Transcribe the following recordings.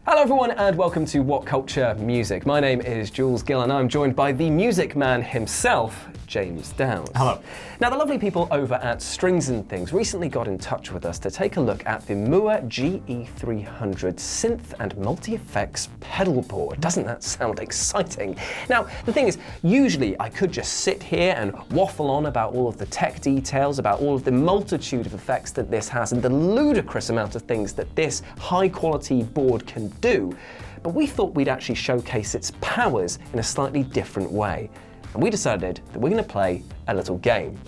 Hello everyone and welcome to WhatCulture Music. My name is Jules Gill and I'm joined by the music man himself, James Dowse. Hello. Now the lovely people over at Strings and Things recently got in touch with us to take a look at the Moore GE300 synth and multi-effects pedal board. Doesn't that sound exciting? Now the thing is, usually I could just sit here and waffle on about all of the tech details, about all of the multitude of effects that this has and the ludicrous amount of things that this high quality board can do, but we thought we'd actually showcase its powers in a slightly different way. And we decided that we're going to play a little game.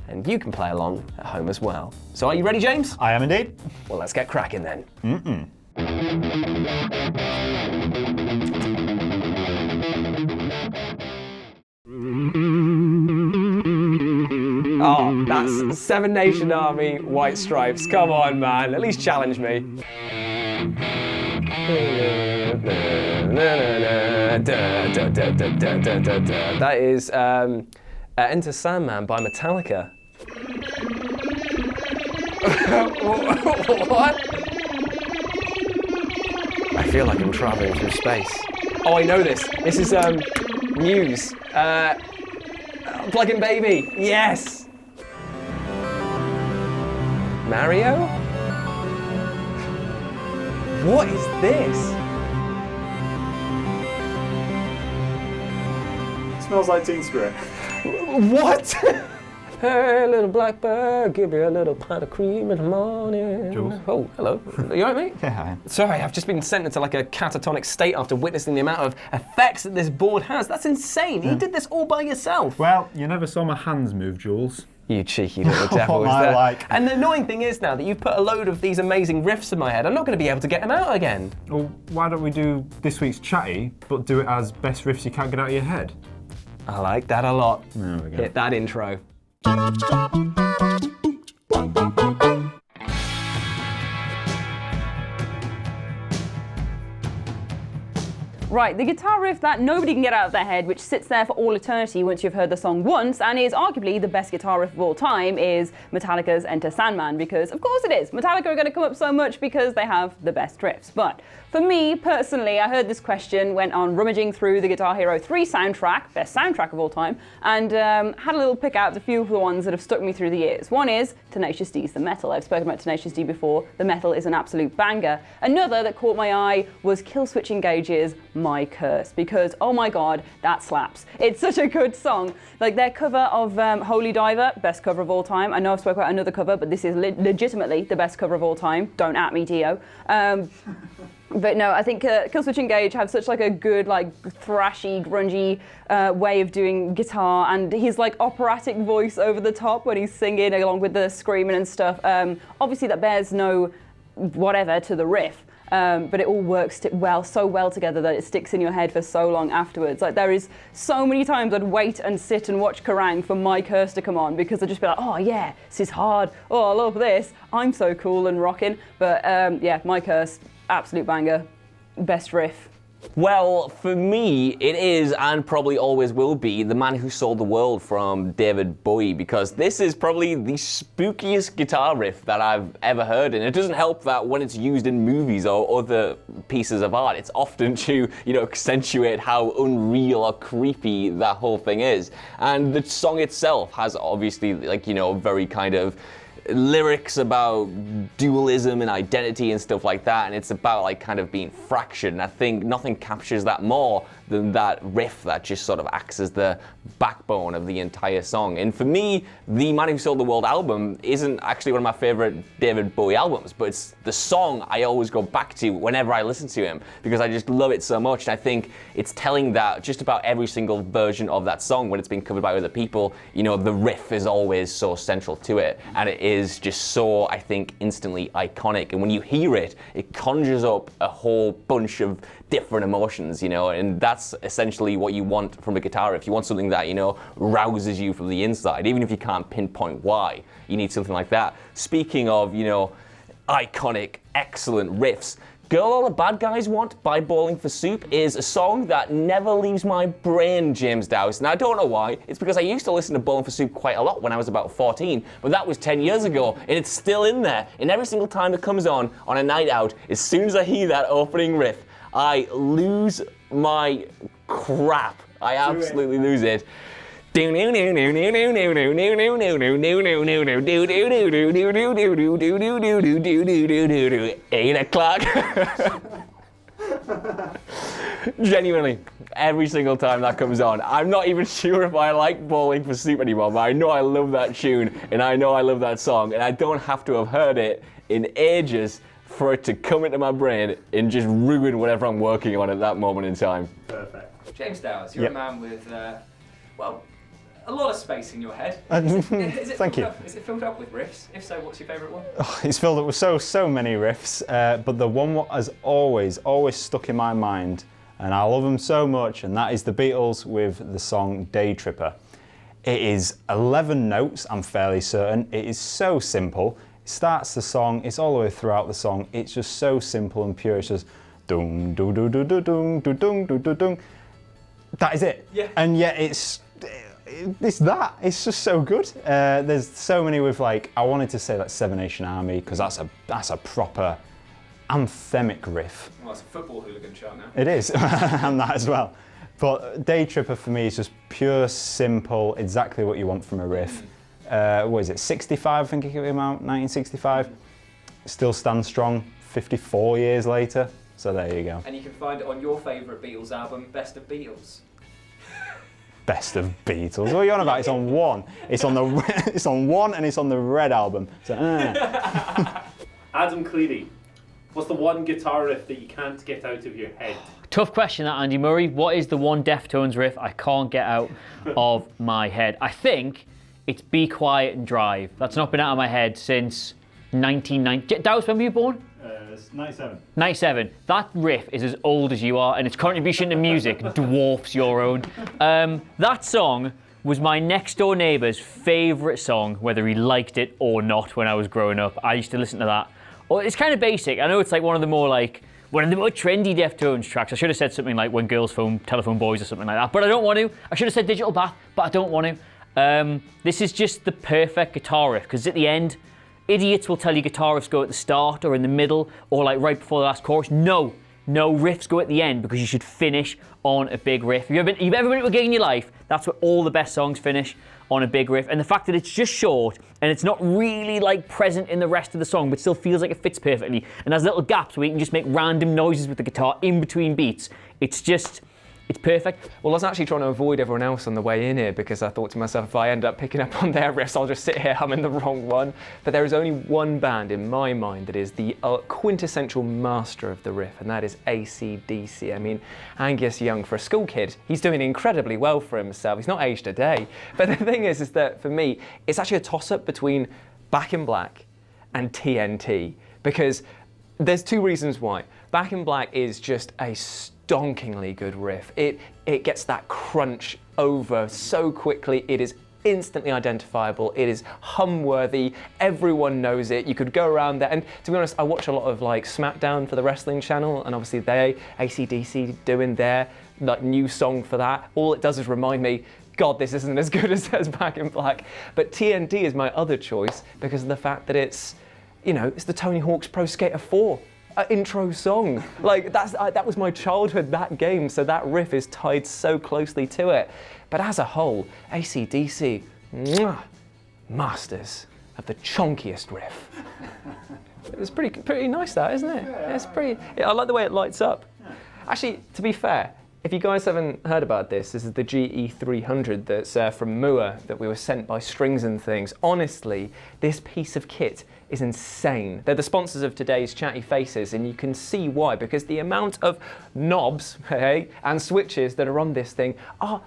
And you can play along at home as well. So are you ready, James? I am indeed. Well, let's get cracking then. Oh, that's Seven Nation Army, White Stripes. Come on, man. At least challenge me. That is Enter Sandman by Metallica. What? I feel like I'm traveling through space. Oh, I know this. This is Muse. Plug-in Baby. Yes. Mario? What is this? Smells like Teen Spirit. What? Hey, little blackbird, give me a little pint of cream in the morning. Jules? Oh, hello. Are you all right, mate? Yeah, I am. Sorry, I've just been sent into like a catatonic state after witnessing the amount of effects that this board has. That's insane. You did this all by yourself. Well, you never saw my hands move, Jules. You cheeky little devil. What I like. And the annoying thing is now that you've put a load of these amazing riffs in my head, I'm not going to be able to get them out again. Well, why don't we do this week's chatty, but do it as best riffs you can't get out of your head? I like that a lot. There we go. Hit that intro. Right, the guitar riff that nobody can get out of their head, which sits there for all eternity once you've heard the song once, and is arguably the best guitar riff of all time, is Metallica's Enter Sandman, because of course it is. Metallica are going to come up so much because they have the best riffs. But for me, personally, I heard this question, went on rummaging through the Guitar Hero 3 soundtrack, best soundtrack of all time, and had a little pick out of a few of the ones that have stuck me through the years. One is Tenacious D's The Metal. I've spoken about Tenacious D before. The Metal is an absolute banger. Another that caught my eye was Killswitch Engage's My Curse, because oh my god, that slaps. It's such a good song. Like their cover of Holy Diver, best cover of all time. I know I've spoken about another cover, but this is legitimately the best cover of all time. Don't at me, Dio. But no, I think Killswitch Engage have such like a good, like thrashy, grungy way of doing guitar, and his like operatic voice over the top when he's singing along with the screaming and stuff. Obviously that bears no whatever to the riff, but it all works so well together that it sticks in your head for so long afterwards. Like there is so many times I'd wait and sit and watch Kerrang for My Curse to come on, because I'd just be like, oh yeah, this is hard. Oh, I love this. I'm so cool and rocking. But yeah, My Curse. Absolute banger. Best riff. Well, for me, it is, and probably always will be, The Man Who Sold the World from David Bowie, because this is probably the spookiest guitar riff that I've ever heard, and it doesn't help that when it's used in movies or other pieces of art, it's often to, accentuate how unreal or creepy that whole thing is. And the song itself has obviously, very kind of lyrics about dualism and identity and stuff like that, and it's about kind of being fractured, and I think nothing captures that more than that riff that just sort of acts as the backbone of the entire song. And for me, the Man Who Sold the World album isn't actually one of my favorite David Bowie albums, but it's the song I always go back to whenever I listen to him, because I just love it so much, and I think it's telling that just about every single version of that song, when it's been covered by other people, the riff is always so central to it, and it is just so, I think, instantly iconic. And when you hear it, it conjures up a whole bunch of different emotions, and that's essentially what you want from a guitar riff. You want something that, rouses you from the inside, even if you can't pinpoint why. You need something like that. Speaking of, iconic, excellent riffs, Girl All the Bad Guys Want by Bowling for Soup is a song that never leaves my brain, James Dowse. And I don't know why. It's because I used to listen to Bowling for Soup quite a lot when I was about 14, but that was 10 years ago, and it's still in there. And every single time it comes on a night out, as soon as I hear that opening riff, I lose my crap. I absolutely lose it. 8 o'clock. Genuinely, every single time that comes on, I'm not even sure if I like Bowling for Soup anymore, but I know I love that tune, and I know I love that song, and I don't have to have heard it in ages for it to come into my brain and just ruin whatever I'm working on at that moment in time. Perfect. James Dowse, you're a man with, well, a lot of space in your head. Thank you. Is it filled up with riffs? If so, what's your favourite one? Oh, it's filled up with so many riffs, but the one that has always stuck in my mind, and I love them so much, and that is the Beatles with the song Day Tripper. It is 11 notes, I'm fairly certain. It is so simple. It starts the song, it's all the way throughout the song. It's just so simple and pure. It's just dung, do do do do dung, do dung, do do dung. That is it. Yeah. And yet it's that. It's just so good. There's so many with like, I wanted to say like Seven Nation Army, because that's a proper anthemic riff. Well, it's a football hooligan chant now. It is, and that as well. But Day Tripper for me is just pure, simple, exactly what you want from a riff. What is it, 65 I think it came out, 1965. Still stands strong 54 years later, so there you go. And you can find it on your favourite Beatles album, Best of Beatles. Best of Beatles. What are you on about? It's on one. It's on it's on one, and it's on the Red album. So, Adam Clery, what's the one guitar riff that you can't get out of your head? Tough question, that, Andy Murray. What is the one Deftones riff I can't get out of my head? I think it's Be Quiet and Drive. That's not been out of my head since 1990. Dowse, when were you born? 97. 97. That riff is as old as you are, and its contribution to music dwarfs your own. That song was my next door neighbour's favourite song, whether he liked it or not when I was growing up. I used to listen to that. Well, it's kind of basic. I know it's like one of the more trendy Deftones tracks. I should have said something like When Girls Telephone Boys or something like that, but I don't want to. I should have said Digital Bath, but I don't want to. This is just the perfect guitar riff, because at the end, idiots will tell you guitar riffs go at the start or in the middle or like right before the last chorus. No, riffs go at the end, because you should finish on a big riff. You've ever been to a gig in your life, that's where all the best songs finish, on a big riff. And the fact that it's just short and it's not really like present in the rest of the song, but still feels like it fits perfectly, and has little gaps where you can just make random noises with the guitar in between beats. It's perfect. Well, I was actually trying to avoid everyone else on the way in here, because I thought to myself, if I end up picking up on their riffs, I'll just sit here humming the wrong one. But there is only one band in my mind that is the quintessential master of the riff, and that is AC/DC. I mean, Angus Young, for a school kid, he's doing incredibly well for himself. He's not aged a day. But the thing is that for me, it's actually a toss-up between Back in Black and TNT, because there's two reasons why. Back in Black is just a stonkingly good riff. It gets that crunch over so quickly. It is instantly identifiable. It is hum-worthy. Everyone knows it. You could go around there, and to be honest, I watch a lot of like SmackDown for the wrestling channel, and obviously AC/DC doing their like new song for that. All it does is remind me, God, this isn't as good as Back in Black. But TNT is my other choice because of the fact that it's the Tony Hawk's Pro Skater 4. Intro song. Like that was my childhood, that game, so that riff is tied so closely to it. But as a whole, AC/DC, masters of the chonkiest riff. It's pretty nice, that, isn't it? Yeah. It's pretty. I like the way it lights up. Yeah. Actually, to be fair, if you guys haven't heard about this is the GE300 that's from Moore that we were sent by Strings and Things. Honestly, this piece of kit is insane. They're the sponsors of today's Chatty Faces, and you can see why, because the amount of knobs and switches that are on this thing are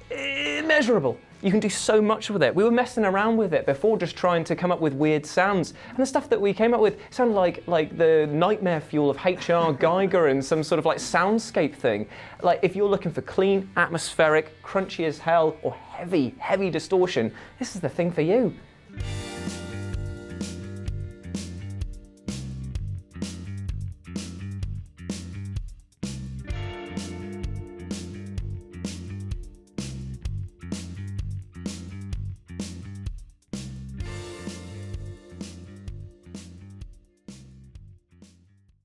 immeasurable. You can do so much with it. We were messing around with it before, just trying to come up with weird sounds. And the stuff that we came up with sounded like the nightmare fuel of H.R. Geiger and some sort of like soundscape thing. Like if you're looking for clean, atmospheric, crunchy as hell, or heavy distortion, this is the thing for you.